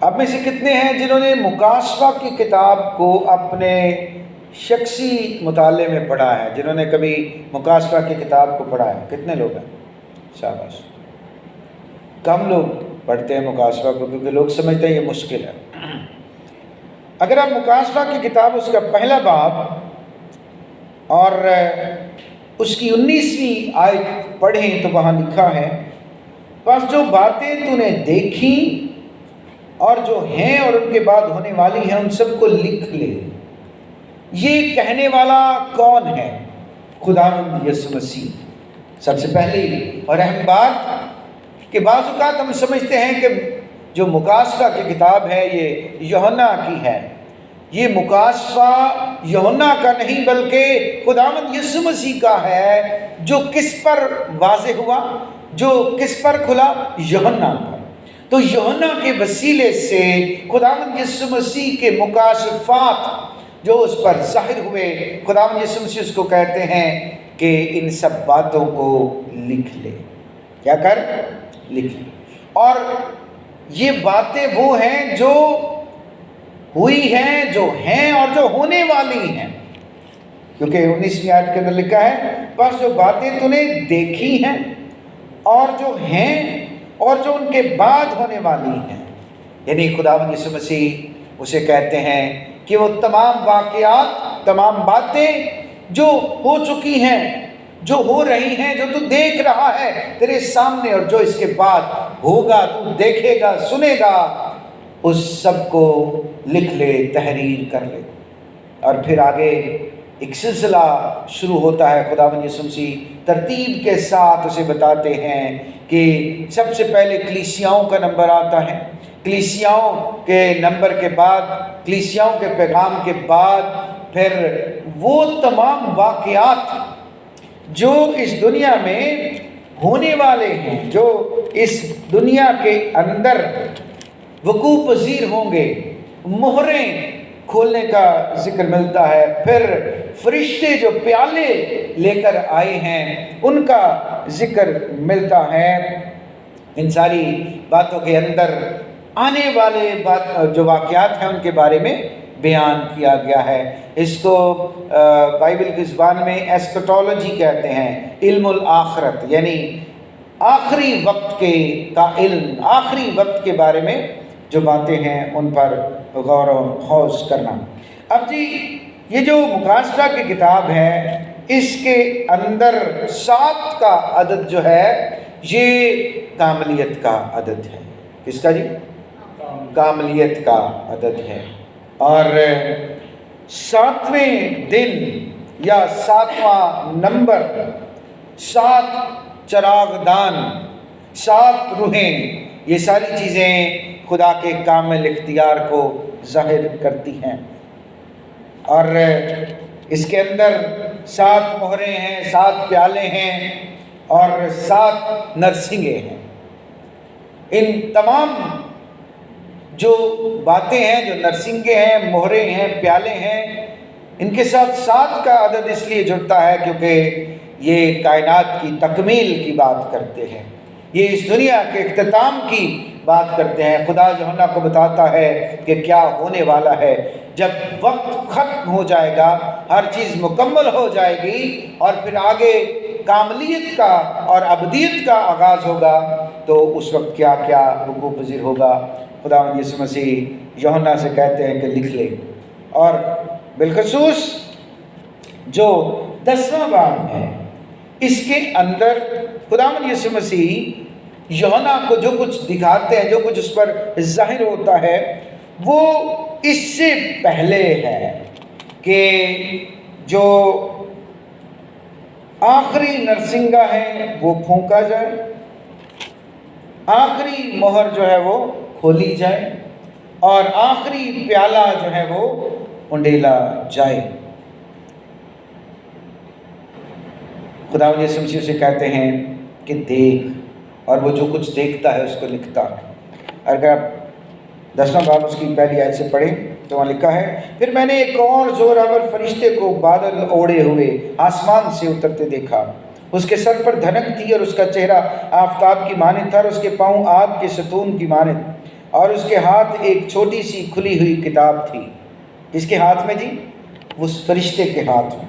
آپ میں سے کتنے ہیں جنہوں نے مکاشفہ کی کتاب کو اپنے شخصی مطالعے میں پڑھا ہے؟ جنہوں نے کبھی مکاشفہ کی کتاب کو پڑھا ہے؟ کتنے لوگ ہیں؟ شاباش۔ کم لوگ پڑھتے ہیں مکاشفہ کو کیونکہ لوگ سمجھتے ہیں یہ مشکل ہے۔ اگر آپ مکاشفہ کی کتاب اس کا پہلا باب اور اس کی 19ویں آیت پڑھیں تو وہاں لکھا ہے، بس جو باتیں تو نے دیکھی اور جو ہیں اور ان کے بعد ہونے والی ہیں ان سب کو لکھ لے۔ یہ کہنے والا کون ہے؟ خداوند یسوع مسیح۔ سب سے پہلی اور اہم بات کہ بعض اوقات ہم سمجھتے ہیں کہ جو مکاشفہ کی کتاب ہے یہ یوحنا کی ہے۔ یہ مکاشفہ یوحنا کا نہیں بلکہ خداوند یسوع مسیح کا ہے، جو کس پر واضح ہوا، جو کس پر کھلا؟ یوحنا پر۔ تو یوحنا کے وسیلے سے خداوند یسوع مسیح کے مکاشفات جو اس پر ظاہر ہوئے، خداوند یسوع مسیح اس کو کہتے ہیں کہ ان سب باتوں کو لکھ لے۔ کیا کر؟ لکھ لے۔ اور یہ باتیں وہ ہیں جو ہوئی ہیں، جو ہیں اور جو ہونے والی ہیں، کیونکہ 19ویں آیت کے اندر لکھا ہے بس جو باتیں تو نے دیکھی ہیں اور جو ہیں اور جو ان کے بعد ہونے والی ہیں۔ یعنی خداوند یسوع مسیح اسے کہتے ہیں کہ وہ تمام واقعات، تمام باتیں جو ہو چکی ہیں، جو ہو رہی ہیں، جو تو دیکھ رہا ہے تیرے سامنے، اور جو اس کے بعد ہوگا، تو دیکھے گا، سنے گا، اس سب کو لکھ لے، تحریر کر لے۔ اور پھر آگے ایک سلسلہ شروع ہوتا ہے۔ خداوند یسوع مسیح ترتیب کے ساتھ اسے بتاتے ہیں کہ سب سے پہلے کلیسیاؤں کا نمبر آتا ہے، کلیسیاؤں کے نمبر کے بعد، کلیسیاؤں کے پیغام کے بعد پھر وہ تمام واقعات جو اس دنیا میں ہونے والے ہیں، جو اس دنیا کے اندر وقوع پذیر ہوں گے، مہریں کھولنے کا ذکر ملتا ہے۔ پھر فرشتے جو پیالے لے کر آئے ہیں ان کا ذکر ملتا ہے۔ ان ساری باتوں کے اندر آنے والے جو واقعات ہیں ان کے بارے میں بیان کیا گیا ہے۔ اس کو بائبل کی زبان میں ایسکٹولوجی کہتے ہیں، علم الآخرت، یعنی آخری وقت کا علم، آخری وقت کے بارے میں جو باتیں ہیں ان پر غور و خوض کرنا۔ اب جی یہ جو مکاشفہ کی کتاب ہے اس کے اندر 7 کا عدد جو ہے یہ کاملیت کا عدد ہے۔ کس کا جی؟ کاملیت کا عدد ہے۔ اور 7ویں دن یا 7واں نمبر، 7 چراغ دان، 7 روحیں، یہ ساری چیزیں خدا کے کامل اختیار کو ظاہر کرتی ہیں۔ اور اس کے اندر 7 مہریں ہیں، 7 پیالے ہیں اور 7 نرسنگیں ہیں۔ ان تمام جو باتیں ہیں، جو نرسنگیں ہیں، مہریں ہیں، پیالے ہیں، ان کے ساتھ 7 کا عدد اس لیے جڑتا ہے کیونکہ یہ کائنات کی تکمیل کی بات کرتے ہیں، یہ اس دنیا کے اختتام کی بات کرتے ہیں۔ خدا یوحنا کو بتاتا ہے کہ کیا ہونے والا ہے۔ جب وقت ختم ہو جائے گا، ہر چیز مکمل ہو جائے گی اور پھر آگے کاملیت کا اور ابدیت کا آغاز ہوگا، تو اس وقت کیا کیا وقوع پذیر ہوگا۔ خداوند یسوع مسیح یوحنا سے کہتے ہیں کہ لکھ لے۔ اور بالخصوص جو 10واں باب ہے اس کے اندر خداوند یسوع مسیح یوحنا کو جو کچھ دکھاتے ہیں، جو کچھ اس پر ظاہر ہوتا ہے، وہ اس سے پہلے ہے کہ جو آخری نرسنگا ہے وہ پھونکا جائے، آخری مہر جو ہے وہ کھولی جائے اور آخری پیالہ جو ہے وہ انڈیلا جائے۔ خداوند یسوع مسیح سے کہتے ہیں کہ دیکھ، اور وہ جو کچھ دیکھتا ہے اس کو لکھتا ہے۔ اگر آپ 10واں باب اس کی پہلی آیت سے پڑھیں تو وہاں لکھا ہے، پھر میں نے ایک اور زوراور فرشتے کو بادل اوڑے ہوئے آسمان سے اترتے دیکھا۔ اس کے سر پر دھنک تھی اور اس کا چہرہ آفتاب کی مانند تھا اور اس کے پاؤں آگ کے ستون کی مانند، اور اس کے ہاتھ ایک چھوٹی سی کھلی ہوئی کتاب تھی. کس کے ہاتھ میں جی؟ اس فرشتے کے ہاتھ میں.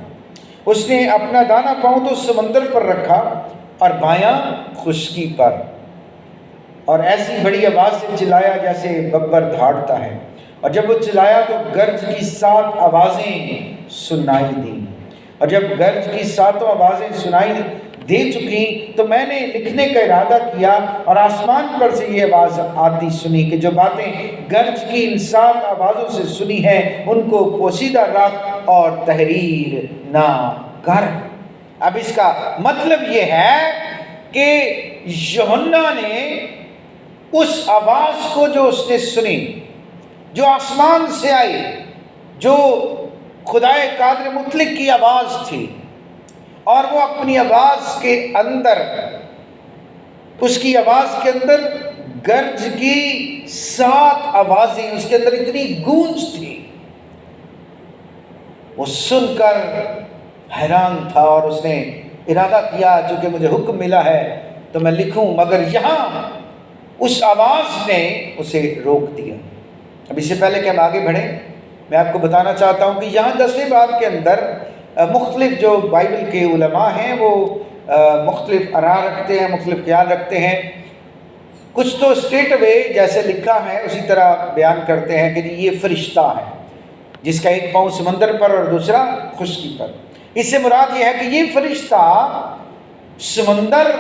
اس نے اپنا دانا پاؤں تو سمندر پر رکھا اور بایاں خشکی پر، اور ایسی بڑی آواز سے چلایا جیسے ببر دھاڑتا ہے. اور جب وہ چلایا تو گرج کی 7 آوازیں سنائی دیں. اور جب گرج کی 7 آوازیں سنائی دے چکی تو میں نے لکھنے کا ارادہ کیا، اور آسمان پر سے یہ آواز آتی سنی کہ جو باتیں گرج کی ان 7 آوازوں سے سنی ہیں ان کو پوشیدہ رکھ اور تحریر نہ کر. اب اس کا مطلب یہ ہے کہ یوحنا نے اس آواز کو جو اس نے سنی، جو آسمان سے آئی، جو خدائے قادر مطلق کی آواز تھی، اور وہ اپنی آواز کے اندر، اس کی آواز کے اندر گرج کی 7 آوازیں، اس کے اندر اتنی گونج تھی، وہ سن کر حیران تھا. اور اس نے ارادہ کیا چونکہ مجھے حکم ملا ہے تو میں لکھوں، مگر یہاں اس آواز نے اسے روک دیا. اب اس سے پہلے کہ ہم آگے بڑھیں، میں آپ کو بتانا چاہتا ہوں کہ یہاں 10ویں باب کے اندر مختلف جو بائبل کے علماء ہیں وہ مختلف آراء رکھتے ہیں، مختلف خیال رکھتے ہیں. کچھ تو اسٹریٹ اوے جیسے لکھا ہے اسی طرح بیان کرتے ہیں کہ یہ فرشتہ ہے جس کا ایک پاؤں سمندر پر اور دوسرا خشکی پر. اس سے مراد یہ ہے کہ یہ فرشتہ سمندر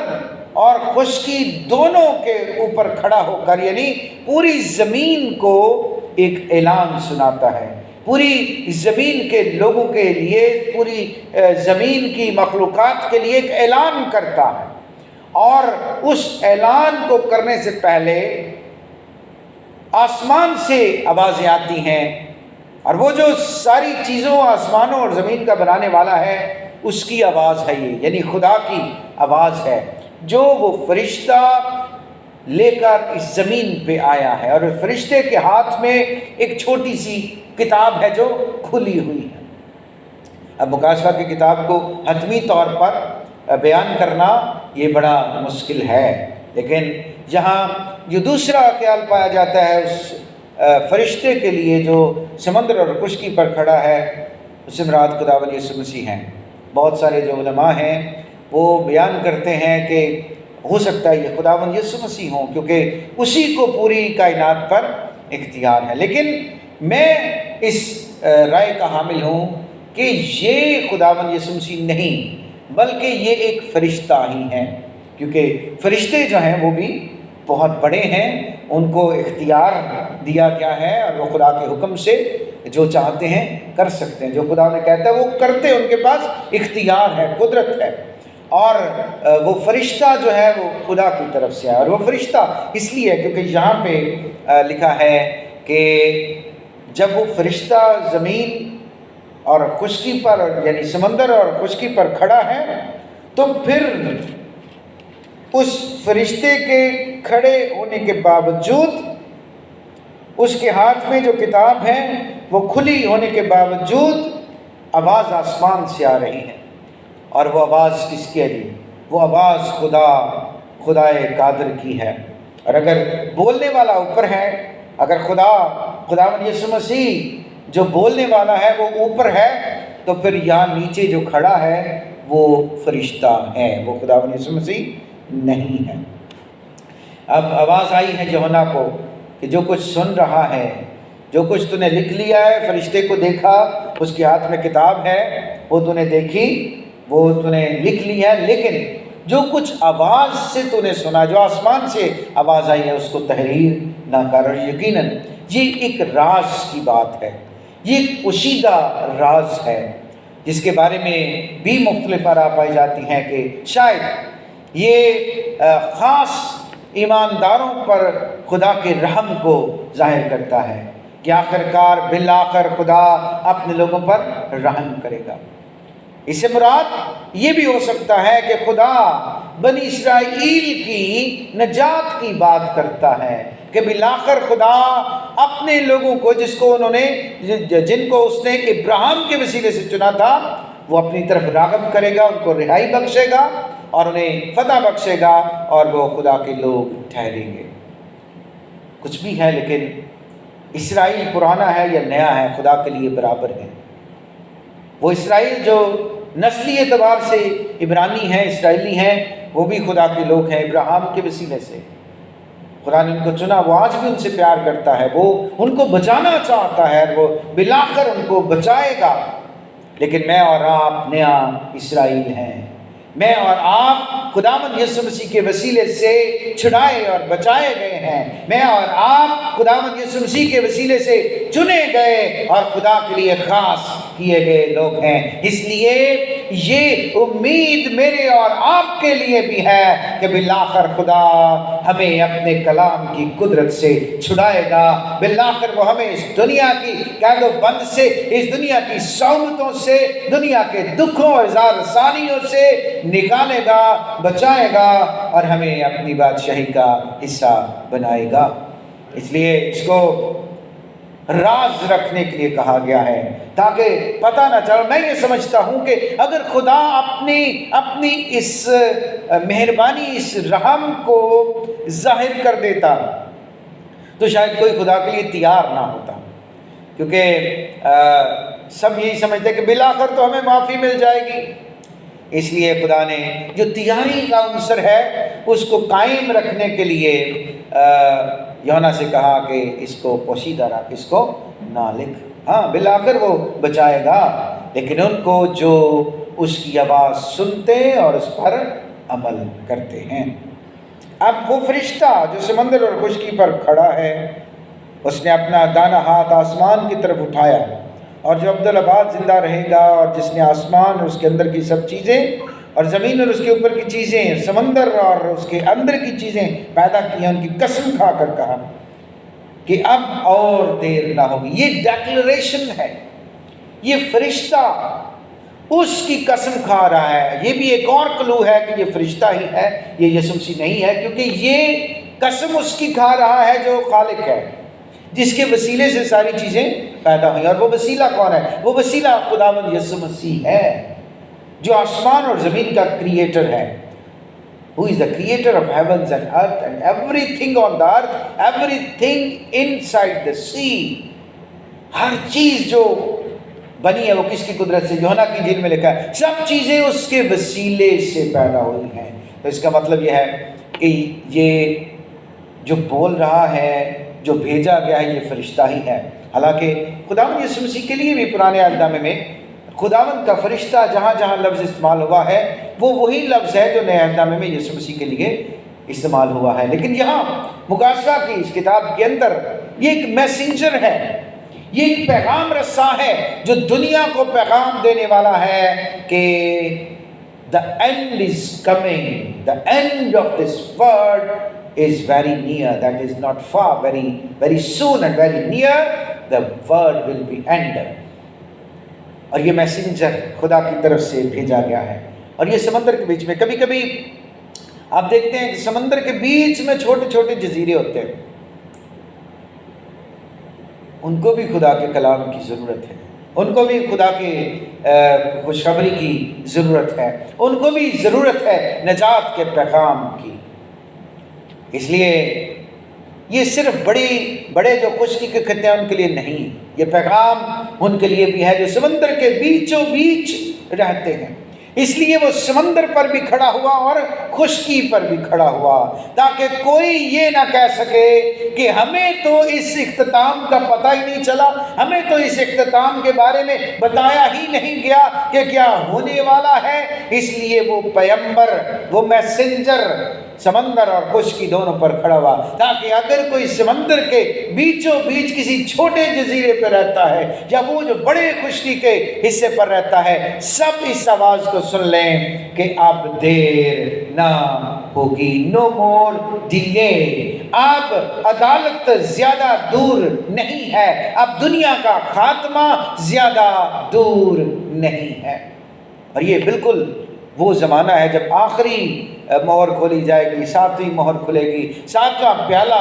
اور خشکی دونوں کے اوپر کھڑا ہو کر، یعنی پوری زمین کو ایک اعلان سناتا ہے، پوری زمین کے لوگوں کے لیے، پوری زمین کی مخلوقات کے لیے ایک اعلان کرتا ہے. اور اس اعلان کو کرنے سے پہلے آسمان سے آوازیں آتی ہیں، اور وہ جو ساری چیزوں، آسمانوں اور زمین کا بنانے والا ہے، اس کی آواز ہے یہ، یعنی خدا کی آواز ہے جو وہ فرشتہ لے کر اس زمین پہ آیا ہے. اور فرشتے کے ہاتھ میں ایک چھوٹی سی کتاب ہے جو کھلی ہوئی ہے. اب مکاشفہ کی کتاب کو حتمی طور پر بیان کرنا یہ بڑا مشکل ہے، لیکن یہاں جو دوسرا خیال پایا جاتا ہے اس فرشتے کے لیے جو سمندر اور خشکی پر کھڑا ہے، اس سے مراد خداوند یسوع مسیح ہیں. بہت سارے جو علماء ہیں وہ بیان کرتے ہیں کہ ہو سکتا ہے یہ خداوند یسوع مسیح ہوں، کیونکہ اسی کو پوری کائنات پر اختیار ہے. لیکن میں اس رائے کا حامل ہوں کہ یہ خداوند یسوع مسیح نہیں، بلکہ یہ ایک فرشتہ ہی ہے، کیونکہ فرشتے جو ہیں وہ بھی بہت بڑے ہیں، ان کو اختیار دیا گیا ہے اور وہ خدا کے حکم سے جو چاہتے ہیں کر سکتے ہیں. جو خدا نے کہتا ہے وہ کرتے، ان کے پاس اختیار ہے، قدرت ہے. اور وہ فرشتہ جو ہے وہ خدا کی طرف سے ہے. اور وہ فرشتہ اس لیے ہے کیونکہ یہاں پہ لکھا ہے کہ جب وہ فرشتہ زمین اور خشکی پر، یعنی سمندر اور خشکی پر کھڑا ہے، تو پھر اس فرشتے کے کھڑے ہونے کے باوجود، اس کے ہاتھ میں جو کتاب ہے وہ کھلی ہونے کے باوجود، آواز آسمان سے آ رہی ہے. اور وہ آواز کس کی ہے جی؟ وہ آواز خدائے قادر کی ہے. اور اگر بولنے والا اوپر ہے، اگر خداوند یسوع مسیح جو بولنے والا ہے وہ اوپر ہے، تو پھر یہاں نیچے جو کھڑا ہے وہ فرشتہ ہے، وہ خداوند یسوع مسیح نہیں ہے. اب آواز آئی ہے یوحنا کو کہ جو کچھ سن رہا ہے، جو کچھ تو نے لکھ لیا ہے، فرشتے کو دیکھا، اس کے ہاتھ میں کتاب ہے، وہ تو نے دیکھی، وہ تو نے لکھ لی ہے، لیکن جو کچھ آواز سے تو نے سنا، جو آسمان سے آواز آئی ہے، اس کو تحریر نہ کر. یقیناً یہ ایک راز کی بات ہے، یہ ایک پوشیدہ راز ہے جس کے بارے میں بھی مختلف آراء پائی جاتی ہیں کہ شاید یہ خاص ایمانداروں پر خدا کے رحم کو ظاہر کرتا ہے کہ آخرکار بالآخر خدا اپنے لوگوں پر رحم کرے گا. اس سے مراد یہ بھی ہو سکتا ہے کہ خدا بنی اسرائیل کی نجات کی بات کرتا ہے کہ بالآخر خدا اپنے لوگوں کو جن کو اس نے ابراہیم کے وسیلے سے چنا تھا، وہ اپنی طرف راغب کرے گا، ان کو رہائی بخشے گا اور انہیں فتح بخشے گا، اور وہ خدا کے لوگ ٹھہریں گے. کچھ بھی ہے، لیکن اسرائیل پرانا ہے یا نیا ہے خدا کے لیے برابر ہے۔ وہ اسرائیل جو نسلی اعتبار سے عبرانی ہیں، اسرائیلی ہیں، وہ بھی خدا کے لوگ ہیں ابراہیم کے وسیلے سے۔ خدا نے ان کو چنا، وہ آج بھی ان سے پیار کرتا ہے، وہ ان کو بچانا چاہتا ہے، وہ بالآخر ان کو بچائے گا۔ لیکن میں اور آپ نیا اسرائیل ہیں، میں اور آپ خداوند یسوع مسیح کے وسیلے سے چھڑائے اور بچائے گئے ہیں، میں اور آپ خداوند یسوع مسیح کے وسیلے سے چنے گئے اور خدا کے لیے خاص کیے گئے لوگ ہیں۔ اس لیے یہ امید میرے اور آپ کے لیے بھی ہے کہ بالآخر خدا ہمیں اپنے کلام کی قدرت سے چھڑائے گا، بالآخر وہ ہمیں اس دنیا کی قید و بند سے، اس دنیا کی صعوبتوں سے، دنیا کے دکھوں اور زار ثانیوں سے نکالے گا، بچائے گا اور ہمیں اپنی بادشاہی کا حصہ بنائے گا۔ اس لیے اس کو راز رکھنے کے لیے کہا گیا ہے تاکہ پتہ نہ چلے۔ میں یہ سمجھتا ہوں کہ اگر خدا اپنی اس مہربانی، اس رحم کو ظاہر کر دیتا تو شاید کوئی خدا کے لیے تیار نہ ہوتا، کیونکہ سب یہی سمجھتے کہ بالآخر تو ہمیں معافی مل جائے گی۔ اس لیے خدا نے جو تیاری کا عنصر ہے اس کو قائم رکھنے کے لیے یوحنا سے کہا کہ اس کو پوشیدہ رکھ، اس کو نہ لکھ۔ ہاں بالآخر وہ بچائے گا، لیکن ان کو جو اس کی آواز سنتے اور اس پر عمل کرتے ہیں۔ اب وہ فرشتہ جو سمندر اور خشکی پر کھڑا ہے، اس نے اپنا دانا ہاتھ آسمان کی طرف اٹھایا، اور جو ابدالآباد زندہ رہے گا، اور جس نے آسمان اور اس کے اندر کی سب چیزیں اور زمین اور اس کے اوپر کی چیزیں، سمندر اور اس کے اندر کی چیزیں پیدا کی ہیں، ان کی قسم کھا کر کہا کہ اب اور دیر نہ ہوگی۔ یہ ڈیکلریشن ہے، یہ فرشتہ اس کی قسم کھا رہا ہے۔ یہ بھی ایک اور کلو ہے کہ یہ فرشتہ ہی ہے، یہ یسوع مسیح نہیں ہے، کیونکہ یہ قسم اس کی کھا رہا ہے جو خالق ہے، جس کے وسیلے سے ساری چیزیں پیدا ہوئی۔ اور وہ وسیلہ کون ہے؟ وہ وسیلہ خداوند یسوع مسیح ہے، جو آسمان اور زمین کا کریٹر ہے۔ Who is the creator of heavens and earth and everything on the earth, everything inside the sea۔ ہر چیز جو بنی ہے وہ کس کی قدرت سے؟ یوحنا کی انجیل میں لکھا ہے سب چیزیں اس کے وسیلے سے پیدا ہوئی ہیں۔ تو اس کا مطلب یہ ہے کہ یہ جو بول رہا ہے، جو بھیجا گیا ہے، یہ فرشتہ ہی ہے۔ حالانکہ خداوند یسوع مسیح کے لیے بھی پرانے عہد نامے میں خداوند کا فرشتہ جہاں جہاں لفظ استعمال ہوا ہے وہ وہی لفظ ہے جو نئے عہد نامے میں یسوع مسیح کے لیے استعمال ہوا ہے۔ لیکن یہاں مکاشفہ کی اس کتاب کے اندر یہ ایک میسنجر ہے، یہ ایک پیغام رساں ہے جو دنیا کو پیغام دینے والا ہے کہ the end is coming, the end of this world is very near, that is not far, very very soon and very near the world will be ended۔ اور یہ میسنجر خدا کی طرف سے بھیجا گیا ہے، اور یہ سمندر کے بیچ میں، کبھی کبھی آپ دیکھتے ہیں کہ سمندر کے بیچ میں چھوٹے چھوٹے جزیرے ہوتے ہیں، ان کو بھی خدا کے کلام کی ضرورت ہے، ان کو بھی خدا کے خوشخبری کی ضرورت ہے، ان کو بھی ضرورت ہے نجات کے پیغام کی۔ اس لیے یہ صرف بڑے جو خشکی کے خطے ہیں ان کے لیے نہیں، یہ پیغام ان کے لیے بھی ہے جو سمندر کے بیچوں بیچ رہتے ہیں۔ اس لیے وہ سمندر پر بھی کھڑا ہوا اور خشکی پر بھی کھڑا ہوا، تاکہ کوئی یہ نہ کہہ سکے کہ ہمیں تو اس اختتام کا پتہ ہی نہیں چلا، ہمیں تو اس اختتام کے بارے میں بتایا ہی نہیں گیا کہ کیا ہونے والا ہے۔ اس لیے وہ پیغمبر، وہ میسنجر سمندر اور خشکی دونوں پر کھڑا ہوا، تاکہ اگر کوئی سمندر کے بیچوں بیچ کسی چھوٹے جزیرے پہ رہتا ہے یا وہ جو بڑے خشکی کے حصے پر رہتا ہے، سب اس آواز کو سن لیں کہ اب دیر نہ ہوگی، نو مور ڈیلے۔ اب عدالت زیادہ دور نہیں ہے، اب دنیا کا خاتمہ زیادہ دور نہیں ہے۔ اور یہ بالکل وہ زمانہ ہے جب آخری مہر کھولی جائے گی، ساتویں مہر کھلے گی، ساتواں پیالہ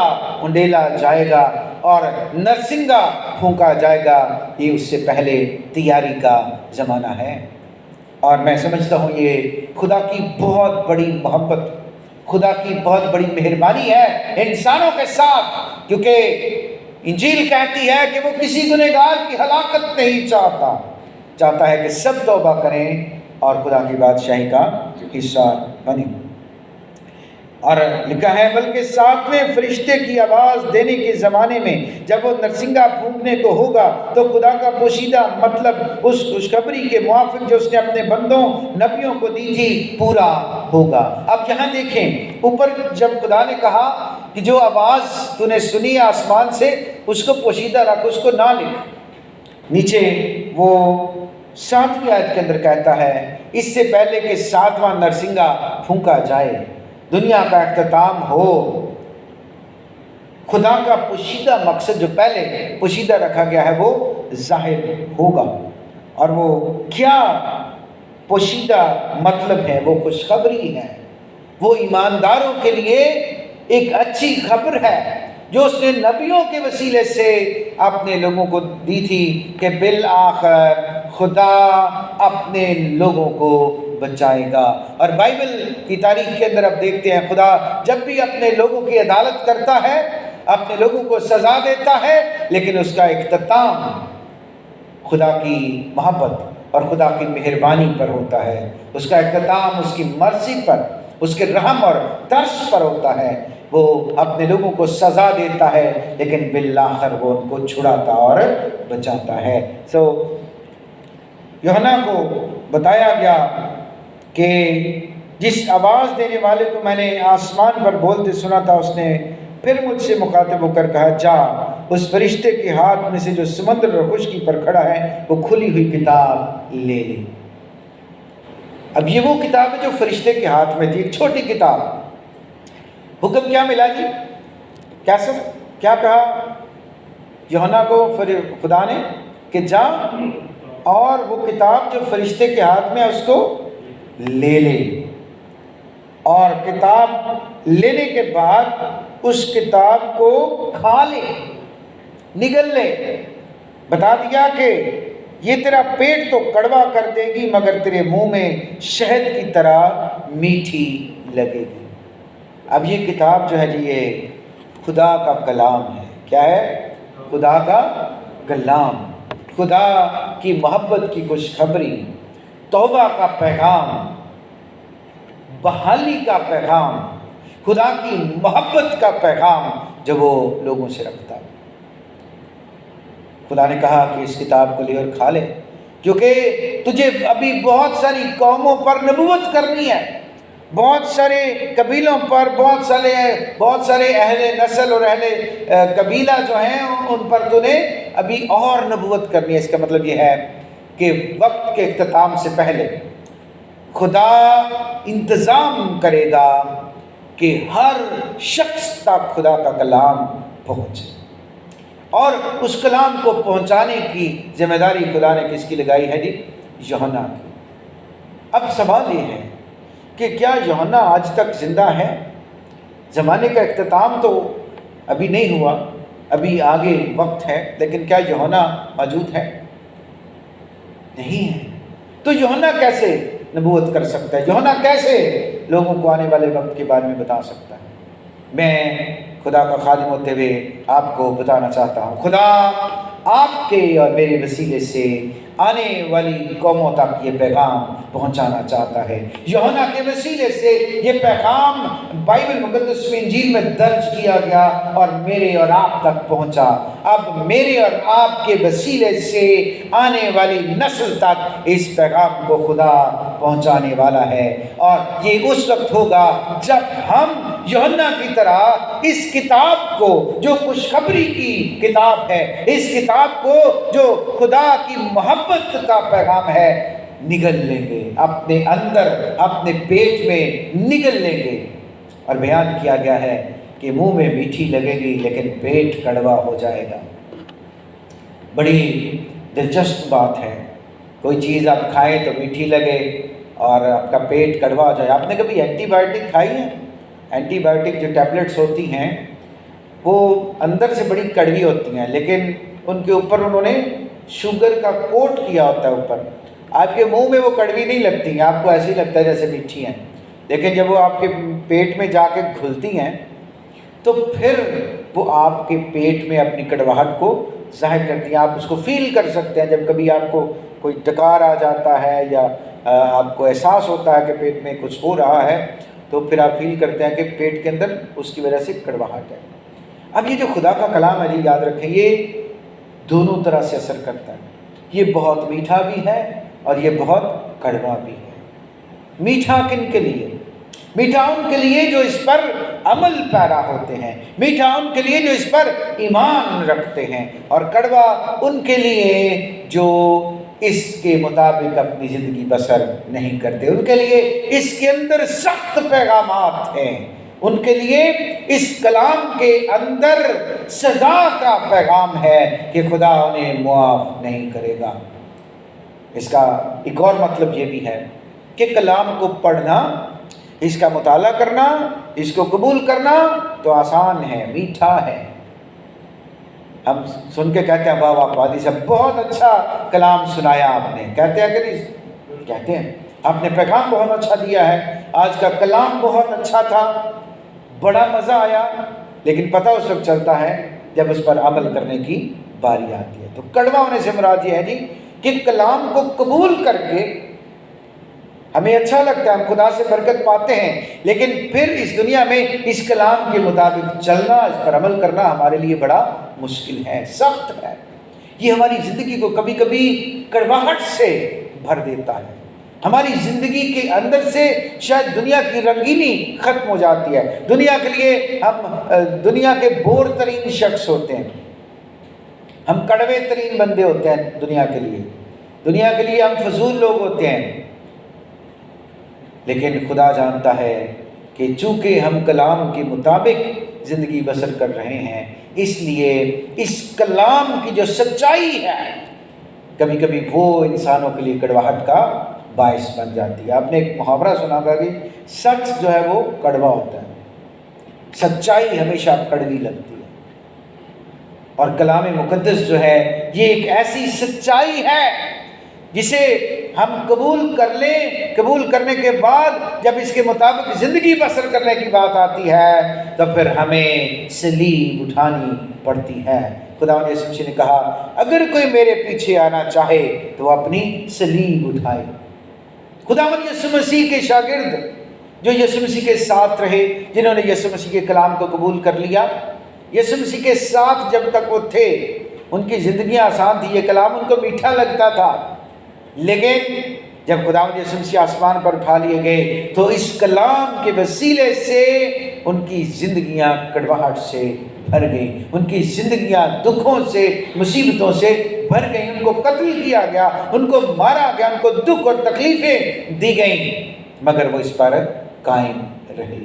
انڈیلا جائے گا اور نرسنگا پھونکا جائے گا۔ یہ اس سے پہلے تیاری کا زمانہ ہے، اور میں سمجھتا ہوں یہ خدا کی بہت بڑی محبت خدا کی بہت بڑی مہربانی ہے انسانوں کے ساتھ، کیونکہ انجیل کہتی ہے کہ وہ کسی گنہگار کی ہلاکت نہیں چاہتا ہے کہ سب توبہ کریں اور خدا کی بادشاہی کا حصہ بنیں۔ اور لکھا ہے بلکہ ساتویں فرشتے کی آواز دینے کے زمانے میں جب وہ نرسنگا پھونکنے کو ہوگا تو خدا کا پوشیدہ مطلب اس خوشخبری کے موافق جو اس نے اپنے بندوں نبیوں کو دی تھی پورا ہوگا۔ اب یہاں دیکھیں اوپر جب خدا نے کہا کہ جو آواز تو نے سنی آسمان سے اس کو پوشیدہ رکھ، اس کو نہ لکھ، نیچے وہ 7ویں آیت کے اندر کہتا ہے اس سے پہلے کہ 7واں نرسنگا پھونکا جائے، دنیا کا اختتام ہو، خدا کا پوشیدہ مقصد جو پہلے پوشیدہ رکھا گیا ہے وہ ظاہر ہوگا۔ اور وہ کیا پوشیدہ مطلب ہے؟ وہ خوشخبری ہے، وہ ایمانداروں کے لیے ایک اچھی خبر ہے جو اس نے نبیوں کے وسیلے سے اپنے لوگوں کو دی تھی کہ بالآخر خدا اپنے لوگوں کو بچائے گا۔ اور بائبل کی تاریخ کے اندر اب دیکھتے ہیں خدا جب بھی اپنے لوگوں کی عدالت کرتا ہے، اپنے لوگوں کو سزا دیتا ہے، لیکن اس کا اختتام خدا کی محبت اور خدا کی مہربانی پر ہوتا ہے، اس کا اختتام اس کی مرضی پر، اس کے رحم اور ترس پر ہوتا ہے۔ وہ اپنے لوگوں کو سزا دیتا ہے لیکن بالآخر وہ ان کو چھڑاتا اور بچاتا ہے۔ یوحنا کو بتایا گیا کہ جس آواز دینے والے کو میں نے آسمان پر بولتے سنا تھا اس نے پھر مجھ سے مخاطب ہو کر کہا جا اس فرشتے کے ہاتھ میں سے جو سمندر اور خشکی پر کھڑا ہے وہ کھلی ہوئی کتاب لے لے۔ اب یہ وہ کتاب ہے جو فرشتے کے ہاتھ میں تھی، ایک چھوٹی کتاب۔ حکم کیا ملا جی؟ کیا کہا یوحنا کو خدا نے کہ جا اور وہ کتاب جو فرشتے کے ہاتھ میں اس کو لے لے، اور کتاب لینے کے بعد اس کتاب کو کھا لے، نگل لے۔ بتا دیا کہ یہ تیرا پیٹ تو کڑوا کر دے گی مگر تیرے منہ میں شہد کی طرح میٹھی لگے گی۔ اب یہ کتاب جو ہے جی یہ خدا کا کلام ہے۔ کیا ہے؟ خدا کا کلام، خدا کی محبت کی خوشخبری، توبہ کا پیغام، بحالی کا پیغام، خدا کی محبت کا پیغام جو وہ لوگوں سے رکھتا ہے۔ خدا نے کہا کہ اس کتاب کو لے اور کھا لے، کیونکہ تجھے ابھی بہت ساری قوموں پر نبوت کرنی ہے، بہت سارے قبیلوں پر، بہت سارے اہل نسل اور اہل قبیلہ جو ہیں ان پر تو نے ابھی اور نبوت کرنی ہے۔ اس کا مطلب یہ ہے کہ وقت کے اختتام سے پہلے خدا انتظام کرے گا کہ ہر شخص تک خدا کا کلام پہنچے، اور اس کلام کو پہنچانے کی ذمہ داری خدا نے کس کی لگائی ہے جی؟ یوحنا کی۔ اب سوال یہ ہے کہ کیا یوحنا آج تک زندہ ہے؟ زمانے کا اختتام تو ابھی نہیں ہوا، ابھی آگے وقت ہے، لیکن کیا یوحنا موجود ہے؟ نہیں ہے۔ تو یوحنا کیسے نبوت کر سکتا ہے؟ یوحنا کیسے لوگوں کو آنے والے وقت کے بارے میں بتا سکتا ہے؟ میں خدا کا خادم ہوتے ہوئے آپ کو بتانا چاہتا ہوں، خدا آپ کے اور میرے وسیلے سے آنے والی قوموں تک یہ پیغام پہنچانا چاہتا ہے۔ یوحنا کے وسیلے سے یہ پیغام بائبل مقدس میں انجیل میں درج کیا گیا اور میرے اور آپ تک پہنچا۔ اب میرے اور آپ کے وسیلے سے آنے والی نسل تک اس پیغام کو خدا پہنچانے والا ہے، اور یہ اس وقت ہوگا جب ہم یوحنا کی طرح اس کتاب کو جو خوشخبری کی کتاب ہے، اس کتاب کو جو خدا کی محبت کا پیغام ہے نگل لیں گے، اپنے اندر اپنے پیٹ میں نگل لیں گے۔ اور بیان کیا گیا ہے کہ منہ میں میٹھی لگے گی لیکن پیٹ کڑوا ہو جائے گا۔ بڑی دلچسپ بات ہے، کوئی چیز آپ کھائیں تو میٹھی لگے اور آپ کا پیٹ کڑوا ہو جائے۔ آپ نے کبھی اینٹی بائیوٹک کھائی ہے؟ اینٹی بائیوٹک جو ٹیبلٹس ہوتی ہیں وہ اندر سے بڑی کڑوی ہوتی ہیں، لیکن ان کے اوپر انہوں نے شوگر کا کوٹ کیا ہوتا ہے اوپر۔ آپ کے منہ میں وہ کڑوی نہیں لگتی ہیں، آپ کو ایسے ہی لگتا ہے جیسے میٹھی ہیں، لیکن جب وہ آپ کے پیٹ میں جا کے گھلتی ہیں تو پھر وہ آپ کے پیٹ میں اپنی کڑواہٹ کو ظاہر کرتی ہیں. آپ اس کو فیل کر سکتے ہیں. جب کبھی آپ کو کوئی ڈکار آ جاتا ہے یا آپ کو احساس ہوتا ہے کہ پیٹ میں کچھ ہو رہا ہے تو پھر آپ فیل کرتے ہیں کہ پیٹ کے اندر اس کی وجہ سے کڑواہٹ ہے. اب یہ جو خدا کا کلام ہے یاد رکھیں یہ دونوں طرح سے اثر کرتا ہے. یہ بہت میٹھا بھی ہے اور یہ بہت کڑوا بھی ہے. میٹھا کن کے لیے؟ میٹھا ان کے لیے جو اس پر عمل پیرا ہوتے ہیں، میٹھا ان کے لیے جو اس پر ایمان رکھتے ہیں، اور کڑوا ان کے لیے جو اس کے مطابق اپنی زندگی بسر نہیں کرتے. ان کے لیے اس کے اندر سخت پیغامات ہیں. ان کے لیے اس کلام کے اندر سزا کا پیغام ہے کہ خدا انہیں معاف نہیں کرے گا. اس کا ایک اور مطلب یہ بھی ہے کہ کلام کو پڑھنا، اس کا مطالعہ کرنا، اس کو قبول کرنا تو آسان ہے، میٹھا ہے. ہم سن کے کہتے ہیں واہ واہ قاضی صاحب بہت اچھا کلام سنایا آپ نے، کہتے ہیں کہ نہیں؟ کہتے ہیں آپ نے پیغام بہت اچھا دیا ہے، آج کا کلام بہت اچھا تھا، بڑا مزہ آیا. لیکن پتہ اس وقت چلتا ہے جب اس پر عمل کرنے کی باری آتی ہے. تو کڑوا ہونے سے مراد یہ ہے جی کہ کلام کو قبول کر کے ہمیں اچھا لگتا ہے، ہم خدا سے برکت پاتے ہیں، لیکن پھر اس دنیا میں اس کلام کے مطابق چلنا، اس پر عمل کرنا ہمارے لیے بڑا مشکل ہے، سخت ہے. یہ ہماری زندگی کو کبھی کبھی کڑواہٹ سے بھر دیتا ہے. ہماری زندگی کے اندر سے شاید دنیا کی رنگینی ختم ہو جاتی ہے. دنیا کے لیے ہم دنیا کے بور ترین شخص ہوتے ہیں، ہم کڑوے ترین بندے ہوتے ہیں دنیا کے لیے. دنیا کے لیے ہم فضول لوگ ہوتے ہیں. لیکن خدا جانتا ہے کہ چونکہ ہم کلام کے مطابق زندگی بسر کر رہے ہیں، اس لیے اس کلام کی جو سچائی ہے کبھی کبھی وہ انسانوں کے لیے کڑواہٹ کا باعث بن جاتی ہے. آپ نے ایک محاورہ سنا ہوگا کہ سچ جو ہے وہ کڑوا ہوتا ہے، سچائی ہمیشہ کڑوی لگتی ہے. اور کلام مقدس جو ہے یہ ایک ایسی سچائی ہے جسے ہم قبول کر لیں. قبول کرنے کے بعد جب اس کے مطابق زندگی بسر کرنے کی بات آتی ہے تو پھر ہمیں صلیب اٹھانی پڑتی ہے. خدا یسوع مسیح نے کہا اگر کوئی میرے پیچھے آنا چاہے تو وہ اپنی صلیب اٹھائے. خدا یسوع مسیح کے شاگرد جو یسوع مسیح کے ساتھ رہے، جنہوں نے یسوع مسیح کے کلام کو قبول کر لیا، یسوع مسیح کے ساتھ جب تک وہ تھے ان کی زندگیاں آسان تھی، یہ کلام ان کو میٹھا لگتا تھا. لیکن جب خداوند یسوع مسیح آسمان پر اٹھا لیے گئے تو اس کلام کے وسیلے سے ان کی زندگیاں کڑواہٹ سے بھر گئیں، ان کی زندگیاں دکھوں سے، مصیبتوں سے بھر گئیں. ان کو قتل کیا گیا، ان کو مارا گیا، ان کو دکھ اور تکلیفیں دی گئیں، مگر وہ اس پر قائم رہے.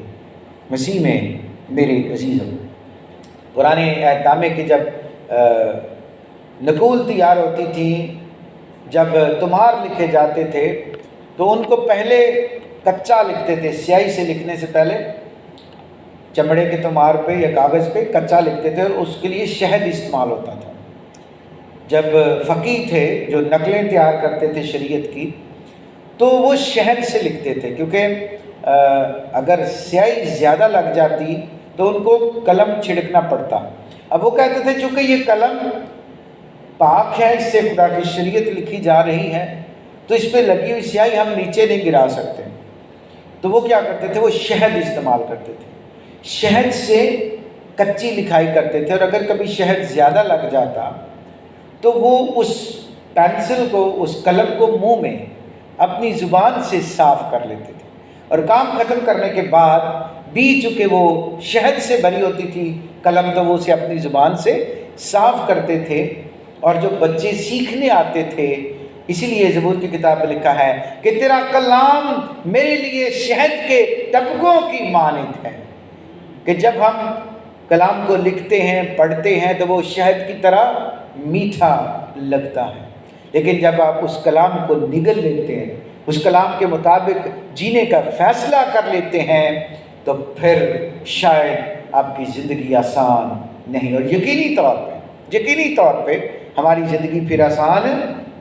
مسیح میں میرے عزیزوں، پرانے عہد نامے کی جب نقول تیار ہوتی تھی، جب تمہار لکھے جاتے تھے تو ان کو پہلے کچا لکھتے تھے. سیاہی سے لکھنے سے پہلے چمڑے کے تمہار پہ یا کاغذ پہ کچا لکھتے تھے، اور اس کے لیے شہد استعمال ہوتا تھا. جب فقیہ تھے جو نقلیں تیار کرتے تھے شریعت کی تو وہ شہد سے لکھتے تھے، کیونکہ اگر سیاہی زیادہ لگ جاتی تو ان کو قلم چھڑکنا پڑتا. اب وہ کہتے تھے چونکہ یہ قلم پاک ہے، اس سے خدا کی شریعت لکھی جا رہی ہے، تو اس پہ لگی ہوئی سیاہی ہم نیچے نہیں گرا سکتے. تو وہ کیا کرتے تھے؟ وہ شہد استعمال کرتے تھے، شہد سے کچی لکھائی کرتے تھے. اور اگر کبھی شہد زیادہ لگ جاتا تو وہ اس پینسل کو، اس قلم کو منہ میں اپنی زبان سے صاف کر لیتے تھے. اور کام ختم کرنے کے بعد بھی چونکہ وہ شہد سے بھری ہوتی تھی قلم، تو وہ اسے اپنی زبان سے صاف کرتے تھے. اور جو بچے سیکھنے آتے تھے، اسی لیے زبور کی کتاب میں لکھا ہے کہ تیرا کلام میرے لیے شہد کے ٹپکوں کی مانند ہے، کہ جب ہم کلام کو لکھتے ہیں، پڑھتے ہیں تو وہ شہد کی طرح میٹھا لگتا ہے. لیکن جب آپ اس کلام کو نگل لیتے ہیں، اس کلام کے مطابق جینے کا فیصلہ کر لیتے ہیں، تو پھر شاید آپ کی زندگی آسان نہیں. اور یقینی طور پہ ہماری زندگی پھر آسان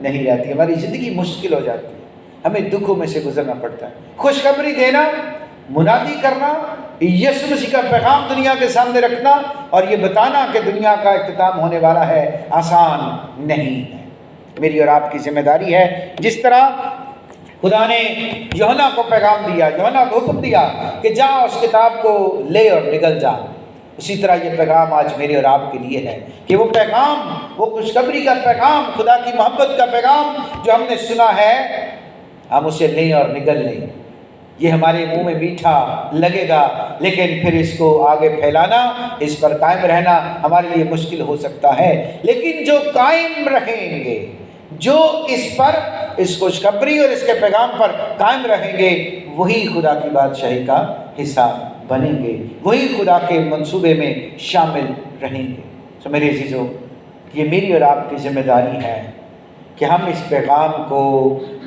نہیں رہتی، ہماری زندگی مشکل ہو جاتی ہے، ہمیں دکھوں میں سے گزرنا پڑتا ہے. خوشخبری دینا منادی کرنا، یسوع مسیح کا پیغام دنیا کے سامنے رکھنا اور یہ بتانا کہ دنیا کا اختتام ہونے والا ہے، آسان نہیں ہے۔ میری اور آپ کی ذمہ داری ہے، جس طرح خدا نے یوحنا کو پیغام دیا، یوحنا کو حکم دیا کہ جا اس کتاب کو لے اور نکل جا، اسی طرح یہ پیغام آج میرے اور آپ کے لیے ہے کہ وہ پیغام، وہ خوشخبری کا پیغام، خدا کی محبت کا پیغام جو ہم نے سنا ہے، ہم اسے لیں اور نگل لیں۔ یہ ہمارے منہ میں میٹھا لگے گا، لیکن پھر اس کو آگے پھیلانا، اس پر قائم رہنا ہمارے لیے مشکل ہو سکتا ہے۔ لیکن جو قائم رہیں گے، جو اس پر، اس خوشخبری اور اس کے پیغام پر قائم رہیں گے، وہی خدا کی بادشاہی کا حصہ بنیں گے، وہی خدا کے منصوبے میں شامل رہیں گے۔ تو میرے عزیزو، یہ میری اور آپ کی ذمہ داری ہے کہ ہم اس پیغام کو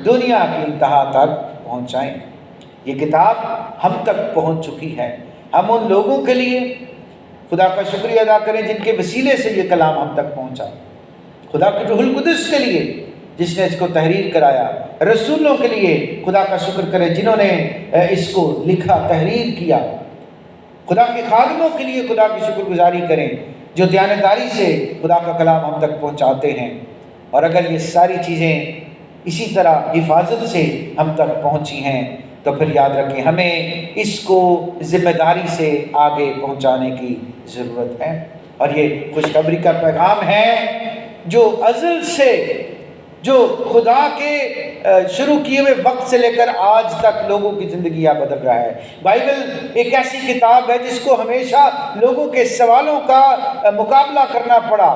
دنیا کی انتہا تک پہنچائیں۔ یہ کتاب ہم تک پہنچ چکی ہے، ہم ان لوگوں کے لیے خدا کا شکریہ ادا کریں جن کے وسیلے سے یہ کلام ہم تک پہنچا، خدا کے روح القدس کے لیے جس نے اس کو تحریر کرایا، رسولوں کے لیے خدا کا شکر کریں جنہوں نے اس کو لکھا، تحریر کیا، خدا کے خادموں کے لیے خدا کی شکر گزاری کریں جو دیانتداری سے خدا کا کلام ہم تک پہنچاتے ہیں۔ اور اگر یہ ساری چیزیں اسی طرح حفاظت سے ہم تک پہنچی ہیں تو پھر یاد رکھیں ہمیں اس کو ذمہ داری سے آگے پہنچانے کی ضرورت ہے۔ اور یہ خوشخبری کا پیغام ہے جو ازل سے، جو خدا کے شروع کیے ہوئے وقت سے لے کر آج تک لوگوں کی زندگیاں بدل رہا ہے۔ بائبل ایک ایسی کتاب ہے جس کو ہمیشہ لوگوں کے سوالوں کا مقابلہ کرنا پڑا۔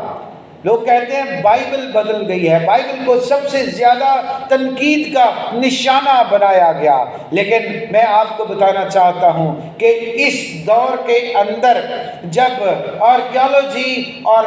لوگ کہتے ہیں بائبل بدل گئی ہے، بائبل کو سب سے زیادہ تنقید کا نشانہ بنایا گیا، لیکن میں آپ کو بتانا چاہتا ہوں کہ اس دور کے اندر جب آرکیالوجی اور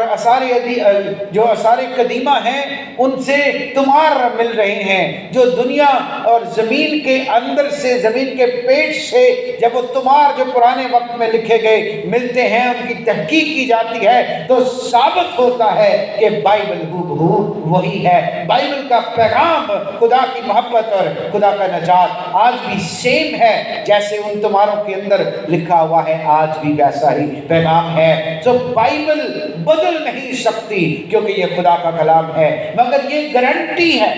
جو آثار قدیمہ ہیں ان سے تمہار مل رہے ہیں، جو دنیا اور زمین کے اندر سے، زمین کے پیٹ سے جب وہ تمہار جو پرانے وقت میں لکھے گئے ملتے ہیں، ان کی تحقیق کی جاتی ہے تو ثابت ہوتا ہے کہ بائبل ہو وہی ہے۔ بائبل کا پیغام، خدا کی محبت اور خدا کا نجات آج بھی سیم ہے، جیسے ان تمہاروں کے اندر لکھا ہوا ہے آج بھی ویسا ہی پیغام ہے۔ تو بائبل بدل نہیں سکتی کیونکہ یہ خدا کا کلام ہے، مگر یہ گارنٹی ہے،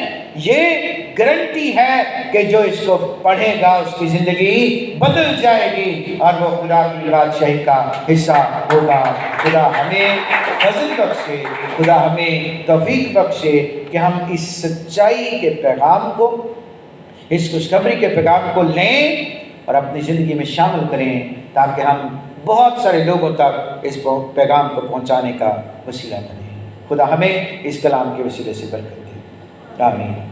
یہ گارنٹی ہے کہ جو اس کو پڑھے گا اس کی زندگی بدل جائے گی اور وہ خدا کی بادشاہی کا حصہ ہوگا۔ خدا ہمیں فضل بخشے، خدا ہمیں توفیق بخشے کہ ہم اس سچائی کے پیغام کو، اس خوشخبری کے پیغام کو لیں اور اپنی زندگی میں شامل کریں تاکہ ہم بہت سارے لوگوں تک اس پیغام کو پہنچانے کا وسیلہ بنیں۔ خدا ہمیں اس کلام کے وسیلے سے برکت دے، آمین۔